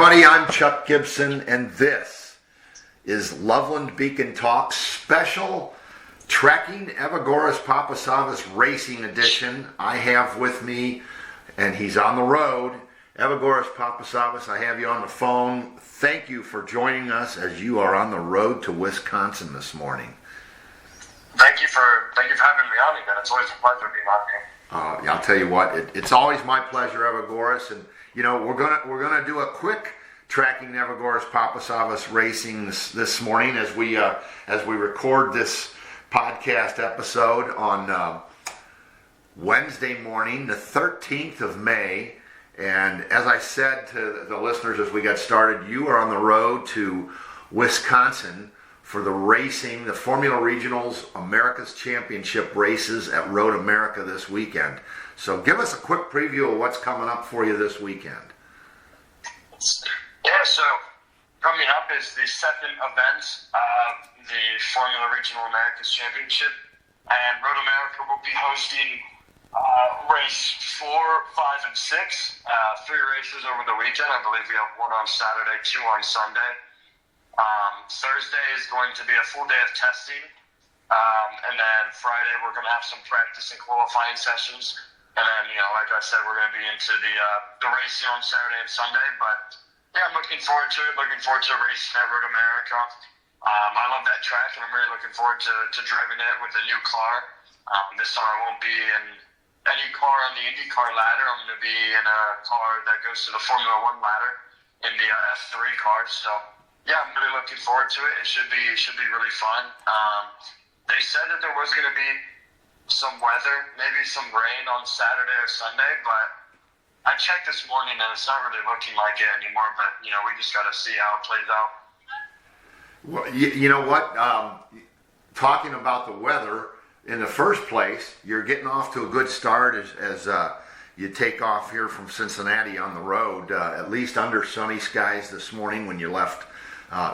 everybody, I'm Chuck Gibson, and this is Loveland Beacon Talk special Tracking Evagoras Papasavvas Racing Edition. I have with me, and he's on the road, Evagoras Papasavvas. I have you on the phone. Thank you for joining us as you are on the road to Wisconsin this morning. Thank you for having me on again. It's always a pleasure being on here. I'll tell you what, it's always my pleasure, Evagoras, and you know we're gonna do a quick Tracking Evagoras Papasavvas Racing this morning as we record this podcast episode on Wednesday morning, the 13th of May. And as I said to the listeners as we got started, you are on the road to Wisconsin for the racing, the Formula Regionals America's Championship races at Road America this weekend. So give us a quick preview of what's coming up for you this weekend. Yeah, so coming up is the second event of the Formula Regional America's Championship, and Road America will be hosting race 4, 5, and 6, 3 races over the weekend. I believe we have one on Saturday, 2 on Sunday. Thursday is going to be a full day of testing, and then Friday we're going to have some practice and qualifying sessions, and then, like I said, we're going to be into the racing on Saturday and Sunday. But yeah, I'm looking forward to it. Looking forward to racing at Road America. I love that track, and I'm really looking forward to driving it with a new car. This time I won't be in any car on the IndyCar ladder. I'm going to be in a car that goes to the Formula One ladder in the F3 car. So yeah, I'm really looking forward to it. It should be really fun. They said that there was going to be some weather, maybe some rain on Saturday or Sunday, but I checked this morning and it's not really looking like it anymore. But we just got to see how it plays out. Well, you know what? Talking about the weather, in the first place, you're getting off to a good start as you take off here from Cincinnati on the road, at least under sunny skies this morning when you left.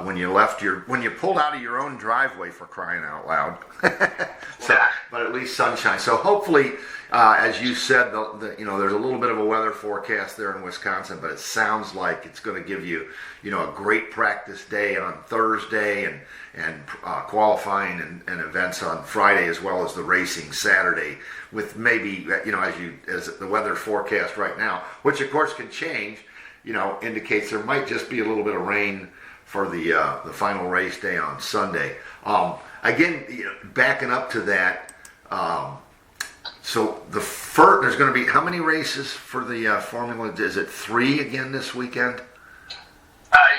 When you pulled out of your own driveway, for crying out loud. But at least sunshine. So hopefully, as you said, there's a little bit of a weather forecast there in Wisconsin, but it sounds like it's going to give you, a great practice day on Thursday and qualifying and events on Friday, as well as the racing Saturday, with maybe, as the weather forecast right now, which of course can change, indicates there might just be a little bit of rain for the final race day on Sunday. Again, backing up to that, so there's going to be how many races for the Formula? Is it 3 again this weekend?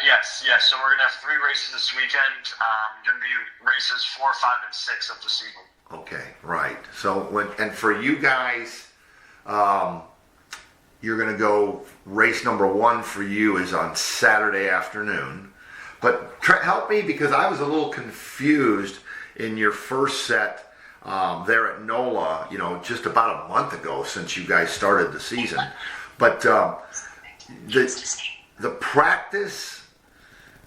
Yes. So we're going to have 3 races this weekend. Going to be races 4, 5, and 6 of the season. Okay, right. So for you guys, you're going to go. Race number 1 for you is on Saturday afternoon. But help me, because I was a little confused in your first set there at NOLA, just about a month ago since you guys started the season. But the practice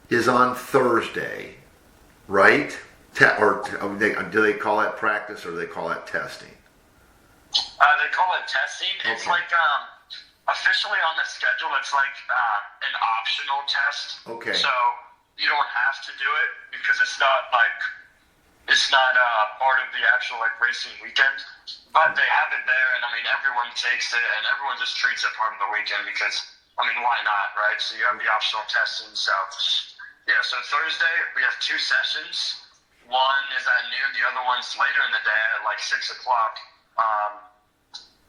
is on Thursday, right? Or do they call that practice or do they call that testing? They call it testing. Okay. It's like officially on the schedule, it's like an optional test. Okay. So you don't have to do it because it's not part of the actual racing weekend, but they have it there, and everyone takes it and everyone just treats it part of the weekend because why not, right? So you have the optional testing. So yeah, so Thursday we have 2 sessions. One is at noon, the other one's later in the day at 6 o'clock.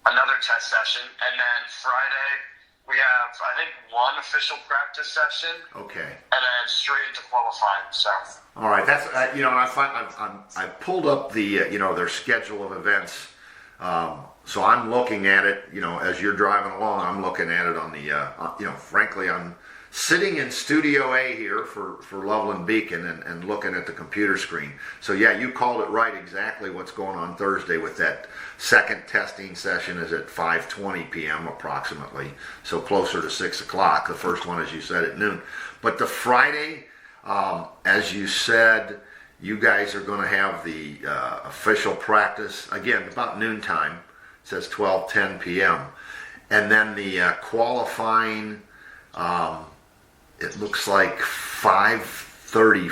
Another test session, and then Friday we have, I think, 1 official practice session. Okay. And then straight into qualifying. So. All right. That's and I pulled up the their schedule of events. So I'm looking at it. As you're driving along, I'm looking at it on the. Frankly, I'm sitting in Studio A here for Loveland Beacon and looking at the computer screen. So yeah, you called it right. Exactly what's going on Thursday with that second testing session is at 5:20 p.m. approximately. So closer to 6 o'clock. The first one, as you said, at noon. But the Friday, as you said, you guys are going to have the official practice again about noontime. It says 12:10 p.m. And then the qualifying it looks like 5:30,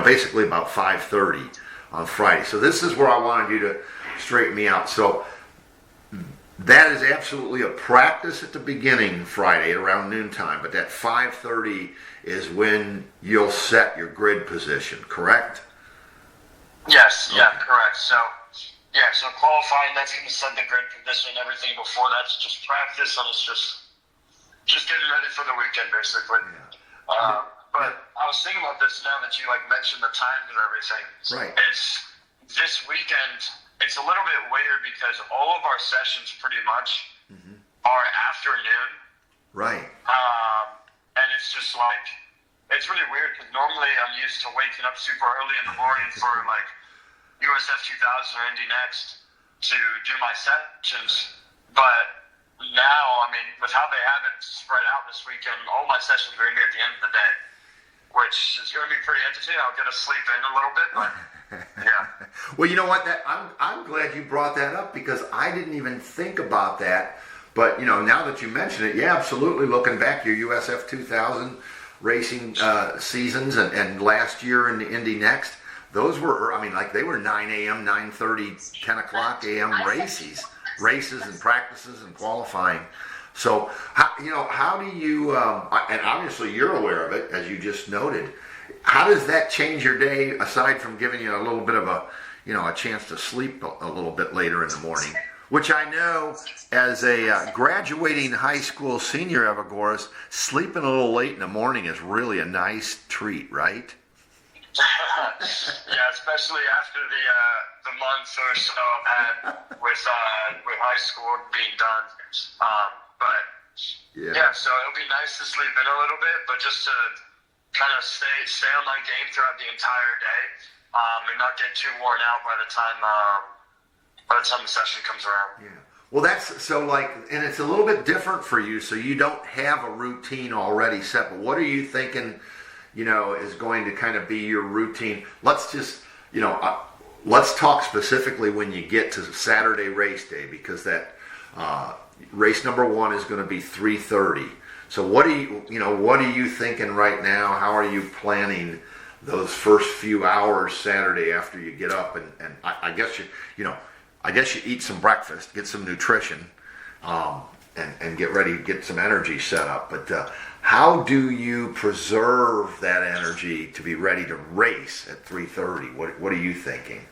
basically about 5:30 on Friday. So this is where I wanted you to straighten me out. So that is absolutely a practice at the beginning Friday at around noontime, but that 5:30 is when you'll set your grid position, correct? Yes, yeah, correct. So qualifying, that's going to set the grid position. Everything before that's just practice, and it's just getting ready for the weekend, basically. Yeah. But I was thinking about this now that you mentioned the times and everything. Right. It's this weekend. It's a little bit weird because all of our sessions pretty much are afternoon. Right. And it's just it's really weird because normally I'm used to waking up super early in the morning for USF 2000 or Indy Next to do my sessions. But now, with how they have it spread out this weekend, all my sessions are going to be at the end of the day, which is going to be pretty entertaining. I'll get to sleep in a little bit, but yeah. Well, you know what? I'm glad you brought that up because I didn't even think about that. But now that you mention it, yeah, absolutely. Looking back, your USF 2000 racing seasons and last year in the Indy Next, those were, they were 9 a.m., 9:30, 10 o'clock a.m. races and practices and qualifying. So, how do you, and obviously you're aware of it, as you just noted, how does that change your day aside from giving you a little bit of a chance to sleep a little bit later in the morning? Which I know, as a graduating high school senior, Evagoras, sleeping a little late in the morning is really a nice treat, right? Yeah, especially after the month or so I've had with high school being done. So it'll be nice to sleep in a little bit, but just to kind of stay on my game throughout the entire day, and not get too worn out by the time the session comes around. Yeah. Well, that's so and it's a little bit different for you. So you don't have a routine already set. But what are you thinking? Is going to kind of be your routine. Let's just, let's talk specifically when you get to Saturday race day, because that race number 1 is going to be 3:30. So what are you thinking right now? How are you planning those first few hours Saturday after you get up? And I guess you eat some breakfast, get some nutrition, and get ready to get some energy set up. But how do you preserve that energy to be ready to race at 3:30? What are you thinking?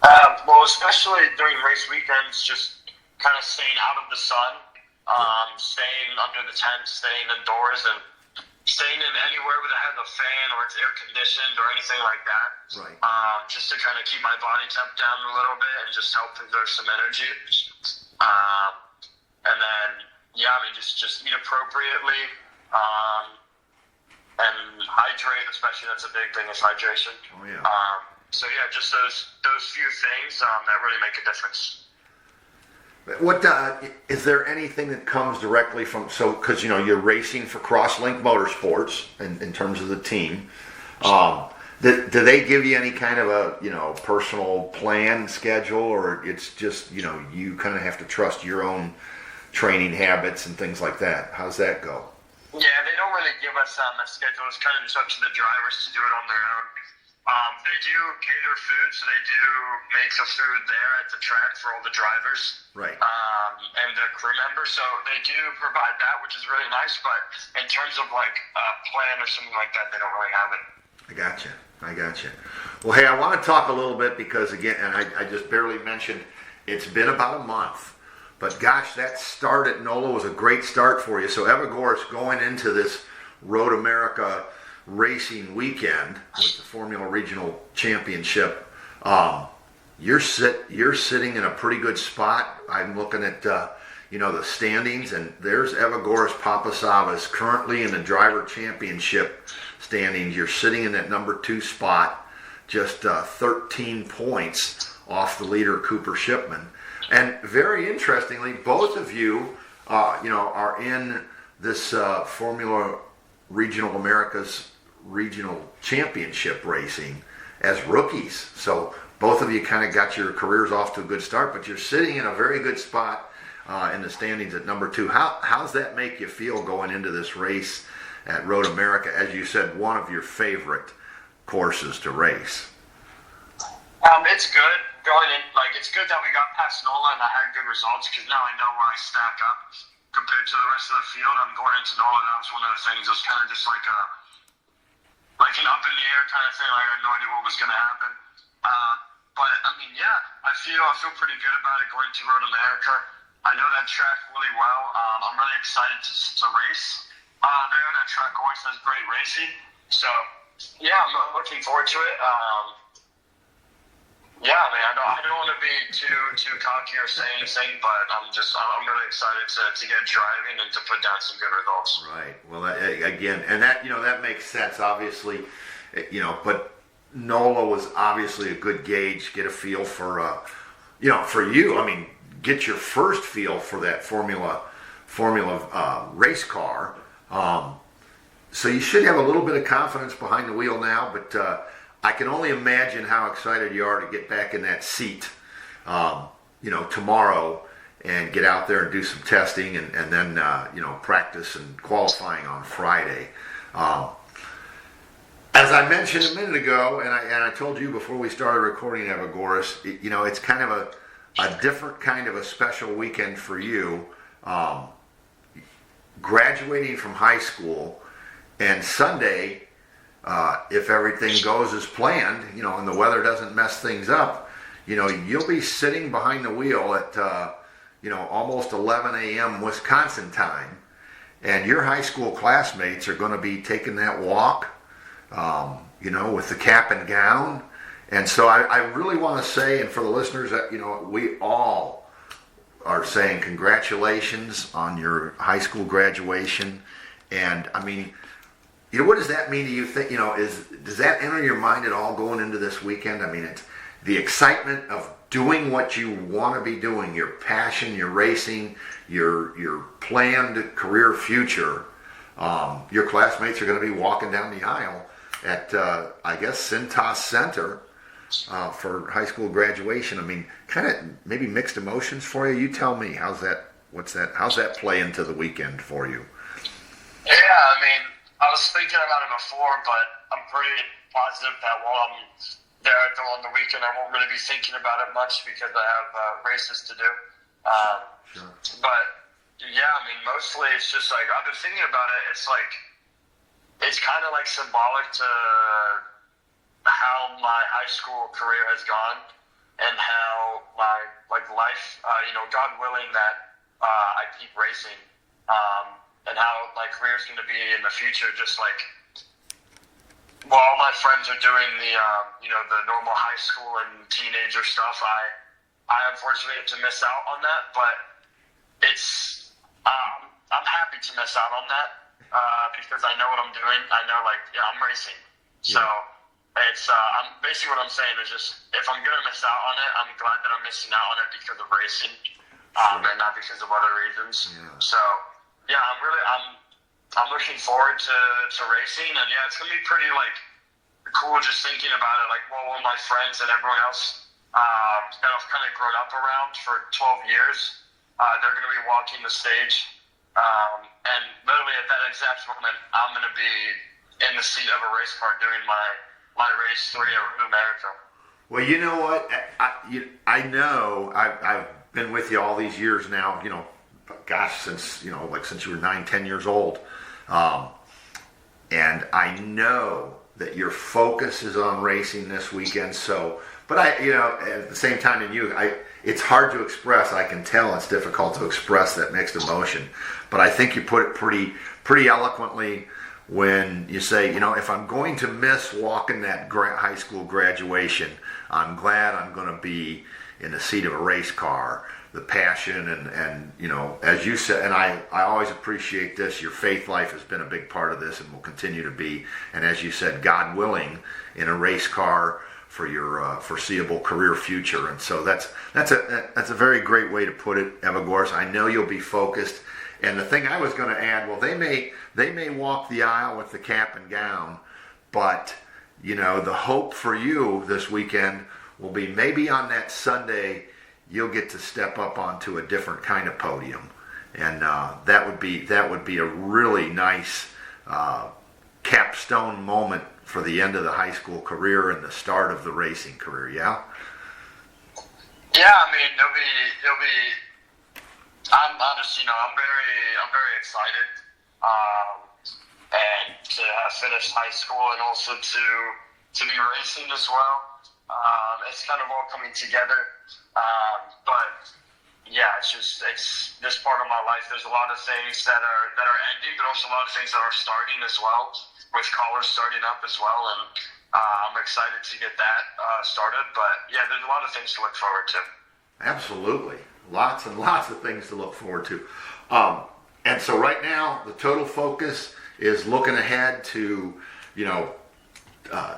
Well, especially during race weekends, just kind of staying out of the sun, staying under the tent, staying indoors, and staying in anywhere where they have a fan or it's air conditioned or anything like that. Right. Just to kind of keep my body temp down a little bit and just help preserve some energy. And then, just eat appropriately, and hydrate, especially. That's a big thing, is hydration. Oh, yeah. Just those few things that really make a difference. What is there anything that comes directly from? Because you're racing for Crosslink Motorsports in terms of the team. Do they give you any kind of a personal plan schedule, or it's just you kind of have to trust your own training habits and things like that? How's that go? Yeah, they don't really give us a schedule. It's kind of just up to the drivers to do it on their own. They do cater food, so they do make the food there at the track for all the drivers, right? And the crew members. So they do provide that, which is really nice. But in terms of a plan or something like that, they don't really have it. I gotcha. Well, hey, I want to talk a little bit because again, and I just barely mentioned, it's been about a month. But gosh, that start at NOLA was a great start for you. So Evagoras going into this Road America racing weekend with the Formula Regional Championship, you're sitting in a pretty good spot. I'm looking at the standings, and there's Evagoras Papasavvas currently in the driver championship standings. You're sitting in that number 2 spot, just 13 points off the leader Cooper Shipman. And very interestingly, both of you, are in this Formula Regional America's Regional Championship racing as rookies. So both of you kind of got your careers off to a good start, but you're sitting in a very good spot in the standings at number 2. How's that make you feel going into this race at Road America, as you said, one of your favorite courses to race. It's good going in. Like, it's good that we got past NOLA and I had good results, because now I know where I stack up compared to the rest of the field. I'm going into NOLA. That was one of the things. It was kind of just like an up in the air kind of thing. Like, I had no idea what was going to happen. But I mean, yeah, I feel pretty good about it going to Road America. I know that track really well. I'm really excited to race there. That track always does great racing. So yeah, I'm looking forward to it. Yeah, I mean, I don't want to be too cocky or say anything, but I'm really excited to get driving and to put down some good results. Right. Well, again, and that that makes sense, obviously, but NOLA was obviously a good gauge, get a feel for for you. I mean, get your first feel for that Formula race car. So you should have a little bit of confidence behind the wheel now, but I can only imagine how excited you are to get back in that seat, tomorrow and get out there and do some testing and then, practice and qualifying on Friday. As I mentioned a minute ago, and I told you before we started recording, Evagoras, it's kind of a different kind of a special weekend for you, graduating from high school, and Sunday, if everything goes as planned, and the weather doesn't mess things up, you'll be sitting behind the wheel at, almost 11 a.m. Wisconsin time, and your high school classmates are going to be taking that walk, with the cap and gown. And so I really want to say, and for the listeners, that, we all are saying congratulations on your high school graduation. And I mean, what does that mean to you? Does that enter your mind at all going into this weekend? I mean, it's the excitement of doing what you want to be doing, your passion, your racing, your planned career future. Your classmates are going to be walking down the aisle at, I guess, Cintas Center for high school graduation. I mean, kind of maybe mixed emotions for you. You tell me, how's that play into the weekend for you? Yeah, I mean, I was thinking about it before, but I'm pretty positive that while I'm there on the weekend, I won't really be thinking about it much because I have races to do. Sure. But yeah, I mean, mostly it's just like, I've been thinking about it. It's like, it's kind of like symbolic to how my high school career has gone and how my life, God willing that I keep racing, and how my career is going to be in the future. Just like, while all my friends are doing the normal high school and teenager stuff, I unfortunately have to miss out on that. But I'm happy to miss out on that because I know what I'm doing. I know, I'm racing. So it's basically what I'm saying is just, if I'm gonna miss out on it, I'm glad that I'm missing out on it because of racing, and not because of other reasons. Yeah. So yeah, I'm looking forward to racing, and yeah, it's gonna be pretty cool just thinking about it. All my friends and everyone else that I've kind of grown up around for 12 years, they're gonna be walking the stage, and literally at that exact moment, I'm gonna be in the seat of a race car doing my race 3 at America. Well, you know what? I know I've been with you all these years now. Since since you were 9-10 years old, and I know that your focus is on racing this weekend. So, but at the same time, it's hard to express. I can tell it's difficult to express that mixed emotion. But I think you put it pretty eloquently when you say, if I'm going to miss walking that high school graduation, I'm glad I'm going to be in the seat of a race car. The passion and as you said, and I always appreciate this, your faith life has been a big part of this and will continue to be. And as you said, God willing, in a race car for your foreseeable career future. And so that's a very great way to put it, Evagoras. I know you'll be focused. And the thing I was going to add, well, they may walk the aisle with the cap and gown, but the hope for you this weekend will be maybe on that Sunday you'll get to step up onto a different kind of podium, and that would be a really nice capstone moment for the end of the high school career and the start of the racing career. Yeah. Yeah, I mean, it'll be. I'm just, I'm very excited, and to have finished high school and also to be racing as well. It's kind of all coming together, but yeah, it's this part of my life. There's a lot of things that are ending, but also a lot of things that are starting as well, with college starting up as well, and I'm excited to get that started. But yeah, there's a lot of things to look forward to. Absolutely. Lots and lots of things to look forward to. And so right now, the total focus is looking ahead to,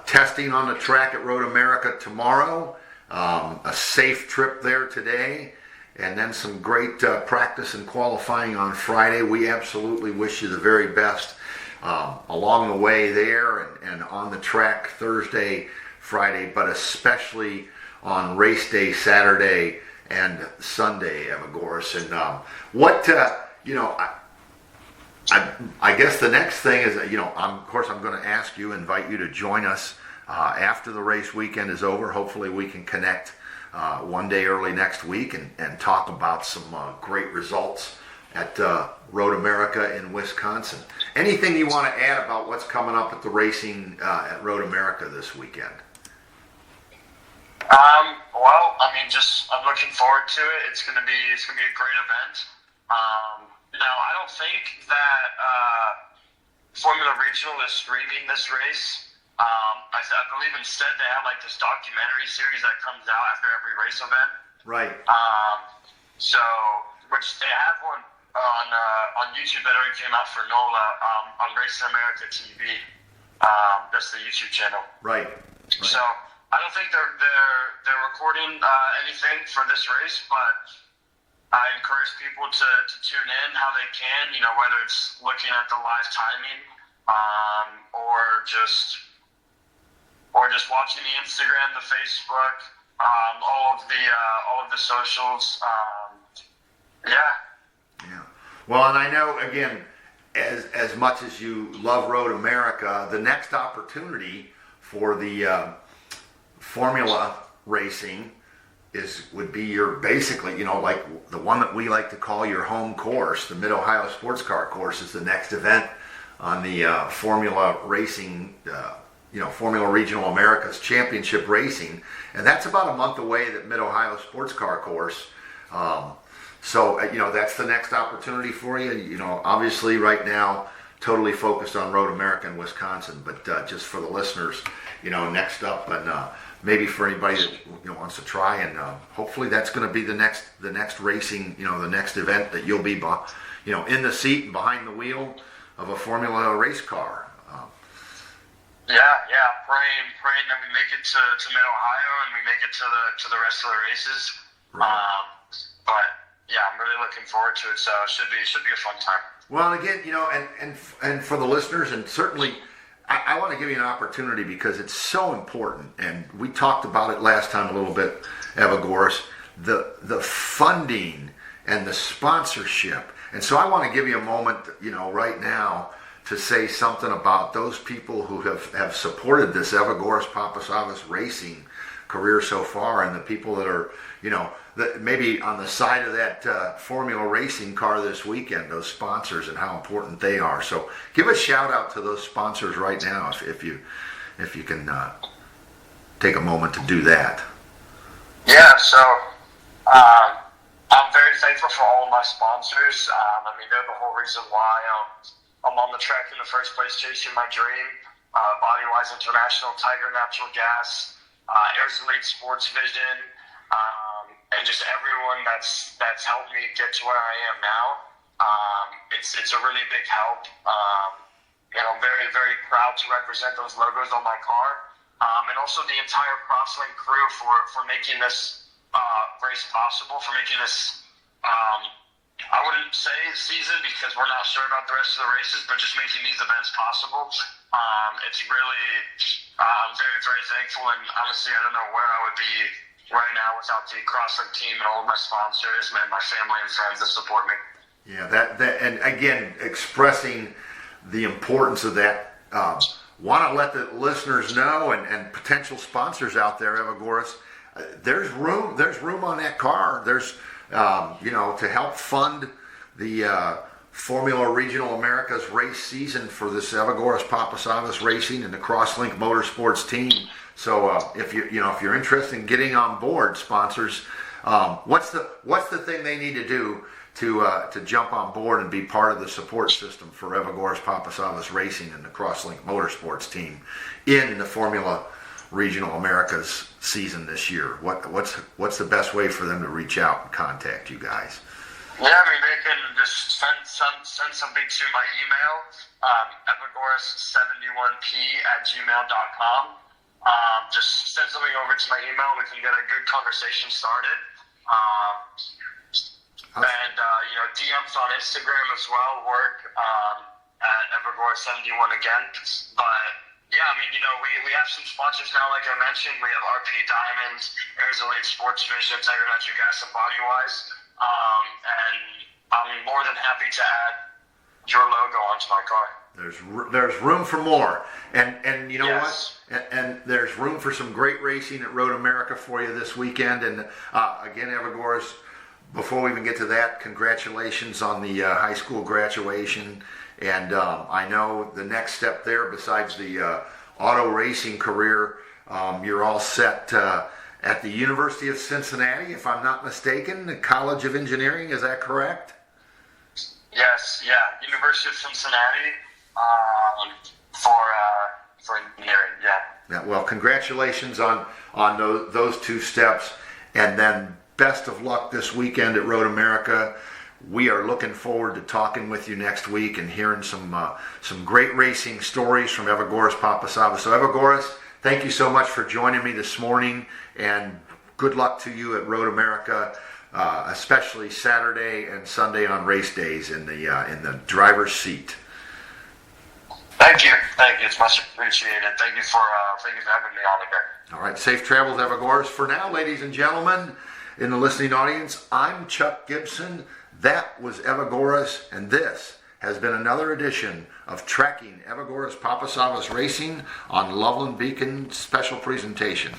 testing on the track at Road America tomorrow, a safe trip there today, and then some great practice and qualifying on Friday. We absolutely wish you the very best along the way there and on the track Thursday, Friday, but especially on race day Saturday and Sunday, Evagoras. And I guess the next thing is, of course, I'm going to invite you to join us after the race weekend is over. Hopefully we can connect one day early next week and talk about some great results at Road America in Wisconsin. Anything you want to add about what's coming up at the racing at Road America this weekend? Well, I mean, I'm looking forward to it. It's gonna be a great event. I don't think that Formula Regional is streaming this race. I believe instead they have like this documentary series that comes out after every race event. Right. Which they have one on YouTube that already came out for NOLA on Racing America TV. That's the YouTube channel. Right. So I don't think they're recording anything for this race, but I encourage people to tune in how they can, whether it's looking at the live timing, or just watching the Instagram, the Facebook, all of the socials. Yeah. Well, and I know, again, as much as you love Road America, the next opportunity for the Formula racing would be your basically, like the one that we like to call your home course. The Mid-Ohio Sports Car Course is the next event on the Formula Racing, Formula Regional America's Championship Racing, and that's about a month away. That Mid-Ohio Sports Car Course. So that's the next opportunity for you. Obviously right now, totally focused on Road America in Wisconsin, but just for the listeners, next up, and maybe for anybody that wants to try, and hopefully that's going to be the next racing, the next event that you'll be, in the seat and behind the wheel of a Formula race car. Praying that we make it to Mid-Ohio and we make it to the rest of the races. Right. But yeah, I'm really looking forward to it. So it should be a fun time. Well, and again, and for the listeners, and certainly, I want to give you an opportunity because it's so important, and we talked about it last time a little bit, Evagoras, the funding and the sponsorship. And so I want to give you a moment, right now, to say something about those people who have supported this Evagoras Papasavvas racing career so far, and the people that are, that maybe on the side of that Formula racing car this weekend, those sponsors and how important they are. So give a shout out to those sponsors right now if you can take a moment to do that. Yeah, so I'm very thankful for all of my sponsors. They're the whole reason why I'm on the track in the first place, chasing my dream. Bodywise International, Tiger Natural Gas, Airs Elite Sports Vision, and just everyone that's helped me get to where I am now. It's a really big help. I'm very, very proud to represent those logos on my car, and also the entire Crosslink crew for making this race possible, for making this, I wouldn't say season because we're not sure about the rest of the races, but just making these events possible. It's really, I'm very, very thankful, and honestly, I don't know where I would be right now without the Crosslink team and all of my sponsors and my family and friends that support me. Yeah, that and again, expressing the importance of that. Want to let the listeners know and potential sponsors out there, Evagoras, there's room on that car. There's to help fund the Formula Regional Americas race season for this Evagoras Papasavvas Racing and the Crosslink Motorsports team. So if you're interested in getting on board, sponsors, what's the thing they need to do to jump on board and be part of the support system for Evagoras Papasavvas Racing and the Crosslink Motorsports team in the Formula Regional Americas season this year? What's the best way for them to reach out and contact you guys? Yeah, I mean, they can just send something to my email, evagoras71p@gmail.com. Just send something over to my email. We can get a good conversation started. And DMs on Instagram as well work at Evagoras71 again. But yeah, I mean, we have some sponsors now, like I mentioned. We have RP Diamonds, Airs Elite Sports Vision, Tiger Natural Gas, and Bodywise. And I'm more than happy to add your logo onto my car. There's room for more, and you know Yes. what? And there's room for some great racing at Road America for you this weekend. And again, Evagoras, before we even get to that, congratulations on the high school graduation. And I know the next step there, besides the auto racing career, you're all set at the University of Cincinnati, if I'm not mistaken, the College of Engineering. Is that correct? Yes, yeah, University of Cincinnati for engineering. Yeah. Well, congratulations on those two steps, and then best of luck this weekend at Road America. We are looking forward to talking with you next week and hearing some great racing stories from Evagoras Papasavvas. So Evagoras, thank you so much for joining me this morning, and good luck to you at Road America, especially Saturday and Sunday on race days in the driver's seat. Thank you. It's much appreciated. Thank you for having me on again. All right, safe travels, Evagoras. For now, ladies and gentlemen, in the listening audience, I'm Chuck Gibson. That was Evagoras, and this has been another edition of Tracking Evagoras Papasavvas Racing on Loveland Beacon Special Presentation.